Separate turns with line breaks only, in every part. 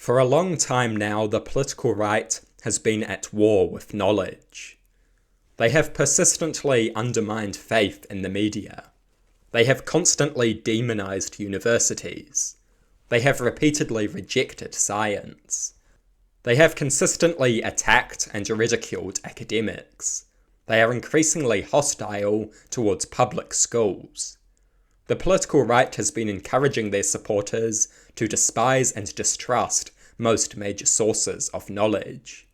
For a long time now, the political right has been at war with knowledge. They have persistently undermined faith in the media. They have constantly demonized universities. They have repeatedly rejected science. They have consistently attacked and ridiculed academics. They are increasingly hostile towards public schools. The political right has been encouraging their supporters to despise and distrust most major sources of knowledge.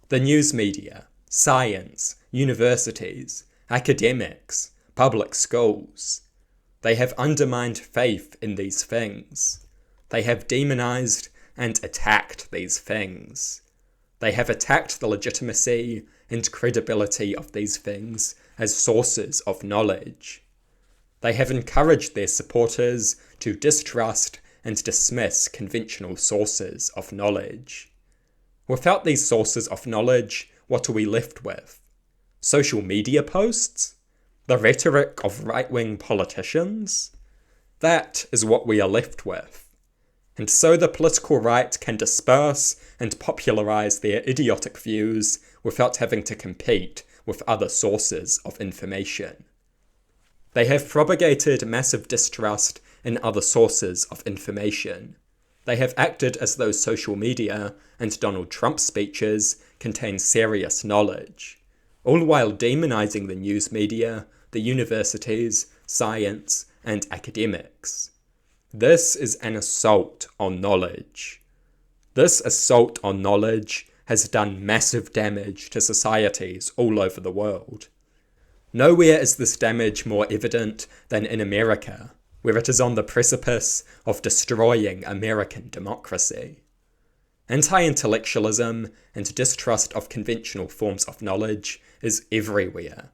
The news media, science, universities, academics, public schools. They have undermined faith in these things. They have demonized and attacked these things. They have attacked the legitimacy and credibility of these things as sources of knowledge. They have encouraged their supporters to distrust and dismiss conventional sources of knowledge. Without these sources of knowledge, what are we left with? Social media posts? The rhetoric of right-wing politicians? That is what we are left with. And so the political right can disperse and popularize their idiotic views without having to compete with other sources of information. They have propagated massive distrust in other sources of information. They have acted as though social media and Donald Trump speeches contain serious knowledge, all while demonizing the news media, the universities, science, and academics. This is an assault on knowledge. This assault on knowledge has done massive damage to societies all over the world. Nowhere is this damage more evident than in America, where it is on the precipice of destroying American democracy. Anti-intellectualism and distrust of conventional forms of knowledge is everywhere.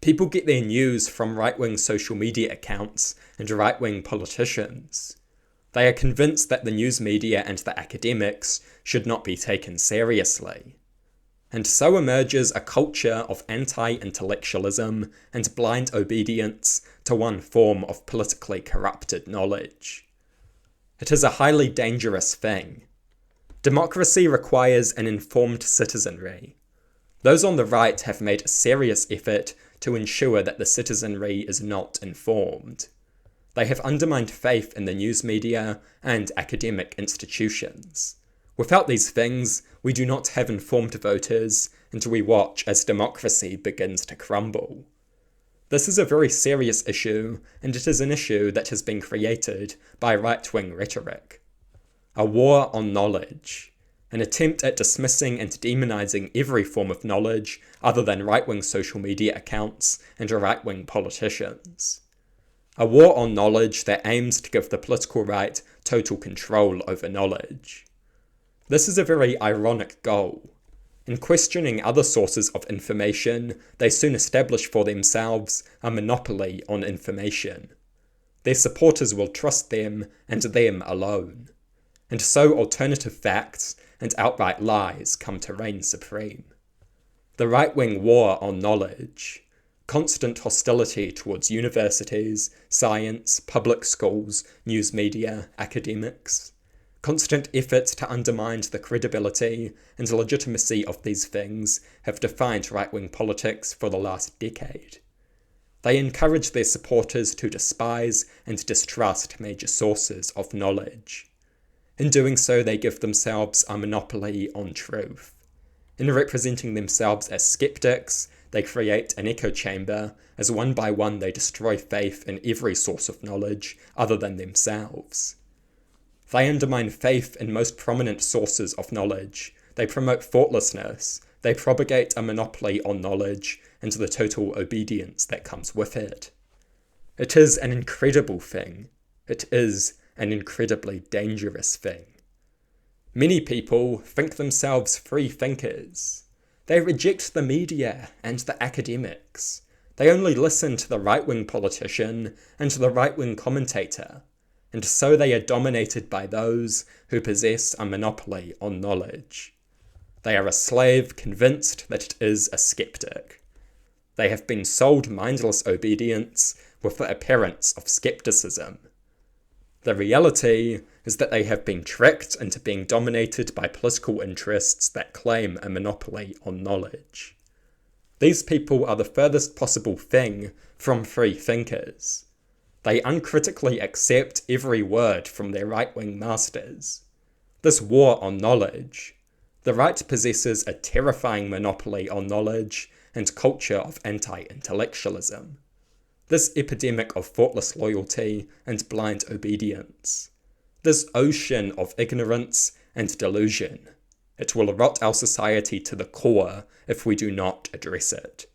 People get their news from right-wing social media accounts and right-wing politicians. They are convinced that the news media and the academics should not be taken seriously. And so emerges a culture of anti-intellectualism and blind obedience to one form of politically corrupted knowledge. It is a highly dangerous thing. Democracy requires an informed citizenry. Those on the right have made a serious effort to ensure that the citizenry is not informed. They have undermined faith in the news media and academic institutions. Without these things, we do not have informed voters, and we watch as democracy begins to crumble. This is a very serious issue, and it is an issue that has been created by right-wing rhetoric. A war on knowledge. An attempt at dismissing and demonizing every form of knowledge other than right-wing social media accounts and right-wing politicians. A war on knowledge that aims to give the political right total control over knowledge. This is a very ironic goal. In questioning other sources of information, they soon establish for themselves a monopoly on information. Their supporters will trust them and them alone. And so alternative facts and outright lies come to reign supreme. The right-wing war on knowledge, constant hostility towards universities, science, public schools, news media, academics, constant efforts to undermine the credibility and legitimacy of these things have defined right-wing politics for the last decade. They encourage their supporters to despise and distrust major sources of knowledge. In doing so, they give themselves a monopoly on truth. In representing themselves as skeptics, they create an echo chamber as one by one they destroy faith in every source of knowledge other than themselves. They undermine faith in most prominent sources of knowledge. They promote thoughtlessness. They propagate a monopoly on knowledge and the total obedience that comes with it. It is an incredible thing. It is an incredibly dangerous thing. Many people think themselves free thinkers. They reject the media and the academics. They only listen to the right-wing politician and to the right-wing commentator, and so they are dominated by those who possess a monopoly on knowledge. They are a slave convinced that it is a skeptic. They have been sold mindless obedience with the appearance of skepticism. The reality is that they have been tricked into being dominated by political interests that claim a monopoly on knowledge. These people are the furthest possible thing from free thinkers. They uncritically accept every word from their right-wing masters. This war on knowledge. The right possesses a terrifying monopoly on knowledge and culture of anti-intellectualism. This epidemic of thoughtless loyalty and blind obedience. This ocean of ignorance and delusion. It will rot our society to the core if we do not address it.